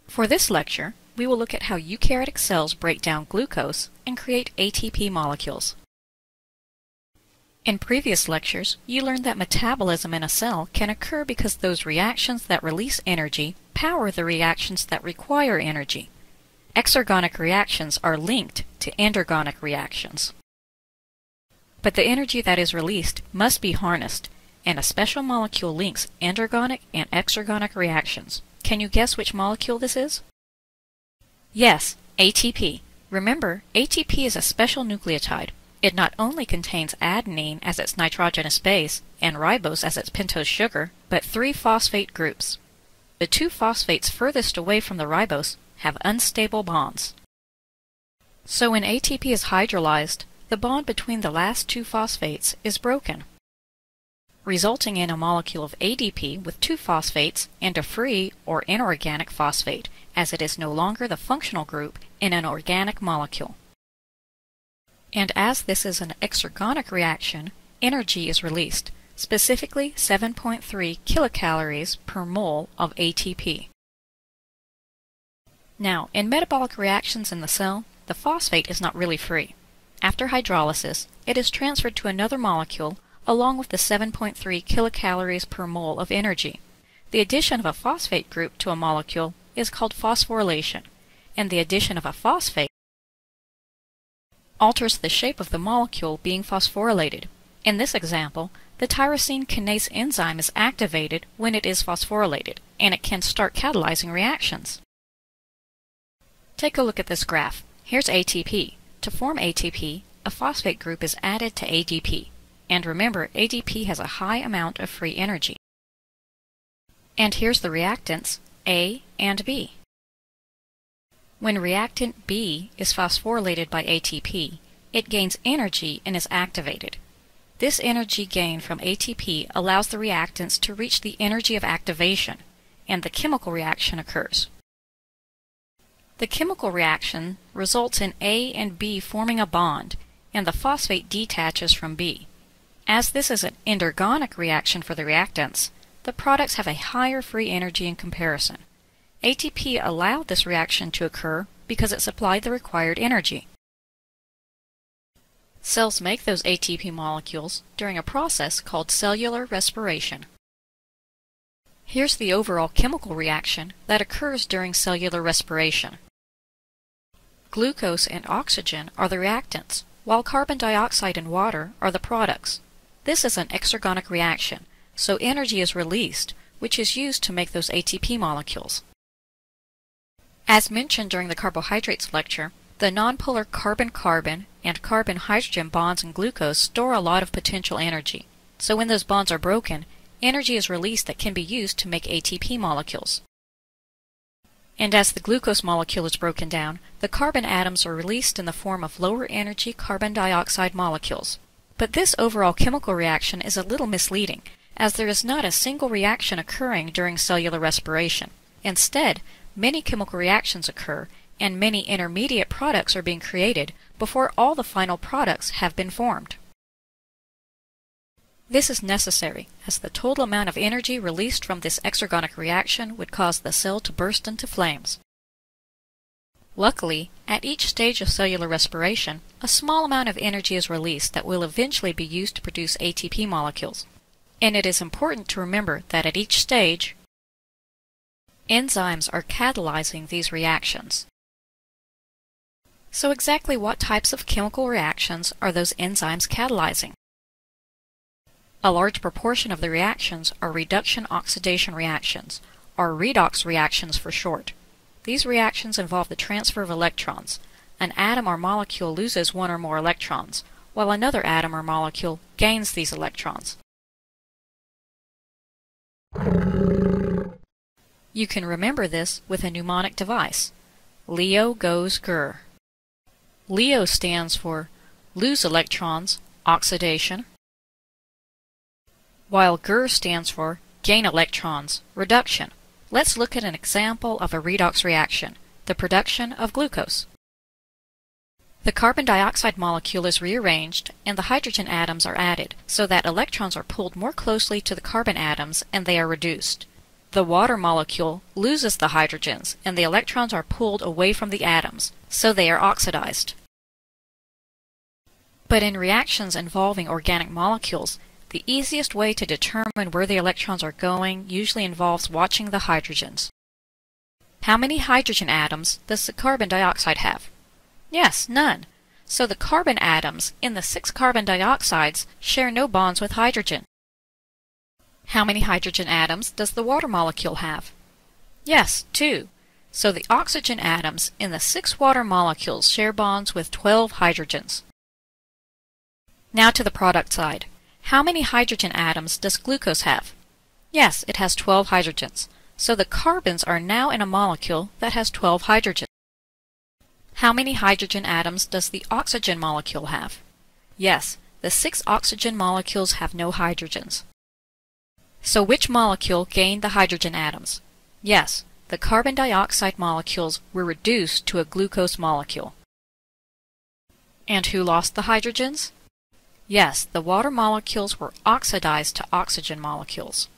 For this lecture, we will look at how eukaryotic cells break down glucose and create ATP molecules. In previous lectures, you learned that metabolism in a cell can occur because those reactions that release energy power the reactions that require energy. Exergonic reactions are linked to endergonic reactions. But the energy that is released must be harnessed, and a special molecule links endergonic and exergonic reactions. Can you guess which molecule this is? Yes, ATP. Remember, ATP is a special nucleotide. It not only contains adenine as its nitrogenous base and ribose as its pentose sugar, but 3 phosphate groups. The 2 phosphates furthest away from the ribose have unstable bonds. So when ATP is hydrolyzed, the bond between the last 2 phosphates is broken, resulting in a molecule of ADP with 2 phosphates and a free or inorganic phosphate, as it is no longer the functional group in an organic molecule. And as this is an exergonic reaction, energy is released, specifically 7.3 kilocalories per mole of ATP. Now, in metabolic reactions in the cell, the phosphate is not really free. After hydrolysis, it is transferred to another molecule along with the 7.3 kilocalories per mole of energy. The addition of a phosphate group to a molecule is called phosphorylation, and the addition of a phosphate alters the shape of the molecule being phosphorylated. In this example, the tyrosine kinase enzyme is activated when it is phosphorylated, and it can start catalyzing reactions. Take a look at this graph. Here's ATP. To form ATP, a phosphate group is added to ADP. And remember, ADP has a high amount of free energy. And here's the reactants, A and B. When reactant B is phosphorylated by ATP, it gains energy and is activated. This energy gain from ATP allows the reactants to reach the energy of activation, and the chemical reaction occurs. The chemical reaction results in A and B forming a bond, and the phosphate detaches from B. As this is an endergonic reaction for the reactants, the products have a higher free energy in comparison. ATP allowed this reaction to occur because it supplied the required energy. Cells make those ATP molecules during a process called cellular respiration. Here's the overall chemical reaction that occurs during cellular respiration. Glucose and oxygen are the reactants, while carbon dioxide and water are the products. This is an exergonic reaction, so energy is released, which is used to make those ATP molecules. As mentioned during the carbohydrates lecture, the nonpolar carbon-carbon and carbon-hydrogen bonds in glucose store a lot of potential energy. So when those bonds are broken, energy is released that can be used to make ATP molecules. And as the glucose molecule is broken down, the carbon atoms are released in the form of lower energy carbon dioxide molecules. But this overall chemical reaction is a little misleading, as there is not a single reaction occurring during cellular respiration. Instead, many chemical reactions occur, and many intermediate products are being created before all the final products have been formed. This is necessary, as the total amount of energy released from this exergonic reaction would cause the cell to burst into flames. Luckily, at each stage of cellular respiration, a small amount of energy is released that will eventually be used to produce ATP molecules. And it is important to remember that at each stage, enzymes are catalyzing these reactions. So exactly what types of chemical reactions are those enzymes catalyzing? A large proportion of the reactions are reduction-oxidation reactions, or redox reactions for short. These reactions involve the transfer of electrons. An atom or molecule loses one or more electrons, while another atom or molecule gains these electrons. You can remember this with a mnemonic device. LEO goes GR. LEO stands for lose electrons, oxidation, while GR stands for gain electrons, reduction. Let's look at an example of a redox reaction, the production of glucose. The carbon dioxide molecule is rearranged and the hydrogen atoms are added so that electrons are pulled more closely to the carbon atoms and they are reduced. The water molecule loses the hydrogens and the electrons are pulled away from the atoms, so they are oxidized. But in reactions involving organic molecules, the easiest way to determine where the electrons are going usually involves watching the hydrogens. How many hydrogen atoms does the carbon dioxide have? Yes, none. So the carbon atoms in the 6 carbon dioxides share no bonds with hydrogen. How many hydrogen atoms does the water molecule have? Yes, 2. So the oxygen atoms in the 6 water molecules share bonds with 12 hydrogens. Now to the product side. How many hydrogen atoms does glucose have? Yes, it has 12 hydrogens. So the carbons are now in a molecule that has 12 hydrogens. How many hydrogen atoms does the oxygen molecule have? Yes, the 6 oxygen molecules have no hydrogens. So which molecule gained the hydrogen atoms? Yes, the carbon dioxide molecules were reduced to a glucose molecule. And who lost the hydrogens? Yes, the water molecules were oxidized to oxygen molecules.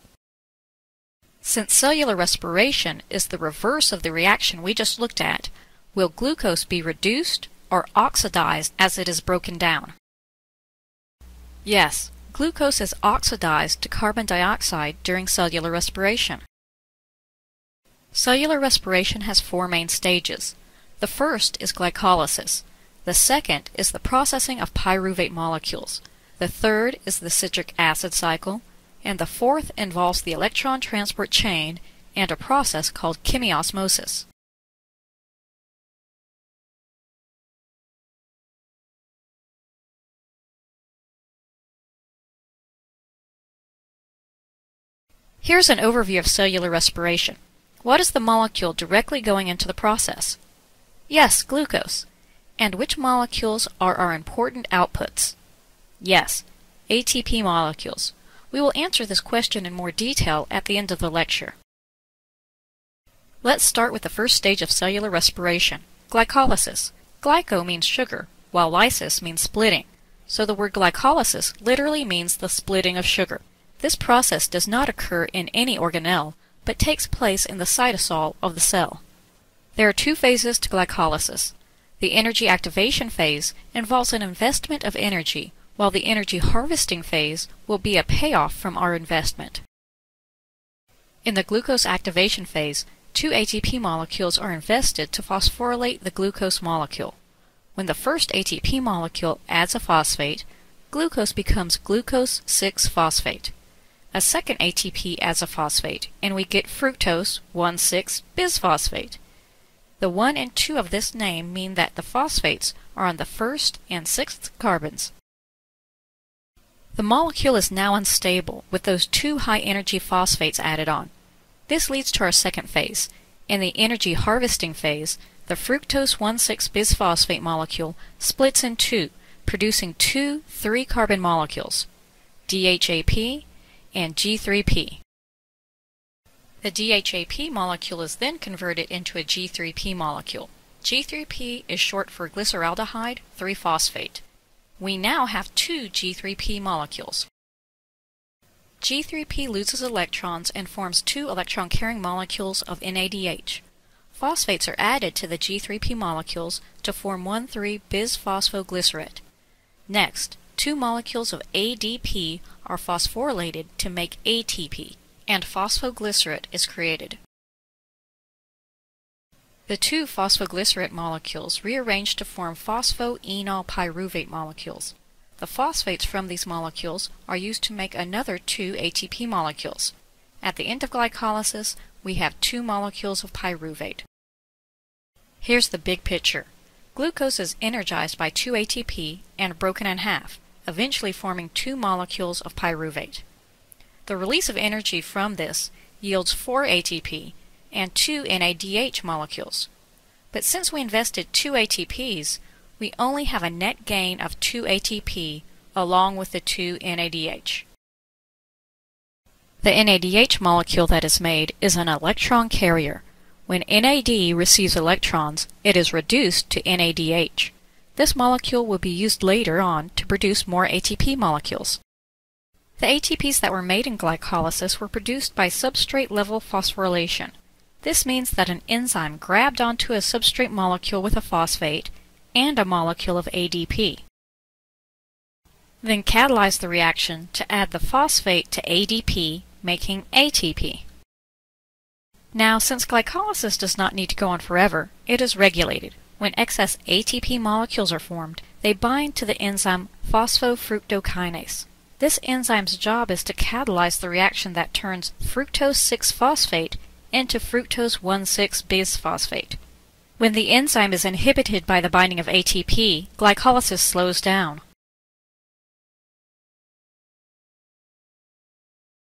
Since cellular respiration is the reverse of the reaction we just looked at, will glucose be reduced or oxidized as it is broken down? Yes, glucose is oxidized to carbon dioxide during cellular respiration. Cellular respiration has 4 main stages. The first is glycolysis. The second is the processing of pyruvate molecules. The third is the citric acid cycle. And the fourth involves the electron transport chain and a process called chemiosmosis. Here's an overview of cellular respiration. What is the molecule directly going into the process? Yes, glucose. And which molecules are our important outputs? Yes, ATP molecules. We will answer this question in more detail at the end of the lecture. Let's start with the first stage of cellular respiration, glycolysis. Glyco means sugar, while lysis means splitting. So the word glycolysis literally means the splitting of sugar. This process does not occur in any organelle, but takes place in the cytosol of the cell. There are 2 phases to glycolysis. The energy activation phase involves an investment of energy, while the energy harvesting phase will be a payoff from our investment. In the glucose activation phase, 2 ATP molecules are invested to phosphorylate the glucose molecule. When the first ATP molecule adds a phosphate, glucose becomes glucose 6-phosphate. A second ATP adds a phosphate, and we get fructose 1,6-bisphosphate. The 1 and 2 of this name mean that the phosphates are on the first and 6th carbons. The molecule is now unstable with those 2 high-energy phosphates added on. This leads to our second phase. In the energy harvesting phase, the fructose 1,6-bisphosphate molecule splits in 2, producing 2 3-carbon molecules, DHAP and G3P. The DHAP molecule is then converted into a G3P molecule. G3P is short for glyceraldehyde 3-phosphate. We now have 2 G3P molecules. G3P loses electrons and forms 2 electron-carrying molecules of NADH. Phosphates are added to the G3P molecules to form 1,3-bisphosphoglycerate. Next, 2 molecules of ADP are phosphorylated to make ATP, and phosphoglycerate is created. The 2 phosphoglycerate molecules rearrange to form phosphoenol pyruvate molecules. The phosphates from these molecules are used to make another 2 ATP molecules. At the end of glycolysis, we have 2 molecules of pyruvate. Here's the big picture. Glucose is energized by 2 ATP and broken in half, eventually forming 2 molecules of pyruvate. The release of energy from this yields 4 ATP and 2 NADH molecules. But since we invested 2 ATPs, we only have a net gain of 2 ATP along with the 2 NADH. The NADH molecule that is made is an electron carrier. When NAD receives electrons, it is reduced to NADH. This molecule will be used later on to produce more ATP molecules. The ATPs that were made in glycolysis were produced by substrate-level phosphorylation. This means that an enzyme grabbed onto a substrate molecule with a phosphate and a molecule of ADP, then catalyzed the reaction to add the phosphate to ADP, making ATP. Now, since glycolysis does not need to go on forever, it is regulated. When excess ATP molecules are formed, they bind to the enzyme phosphofructokinase. This enzyme's job is to catalyze the reaction that turns fructose 6-phosphate into fructose 1,6-bisphosphate. When the enzyme is inhibited by the binding of ATP, glycolysis slows down.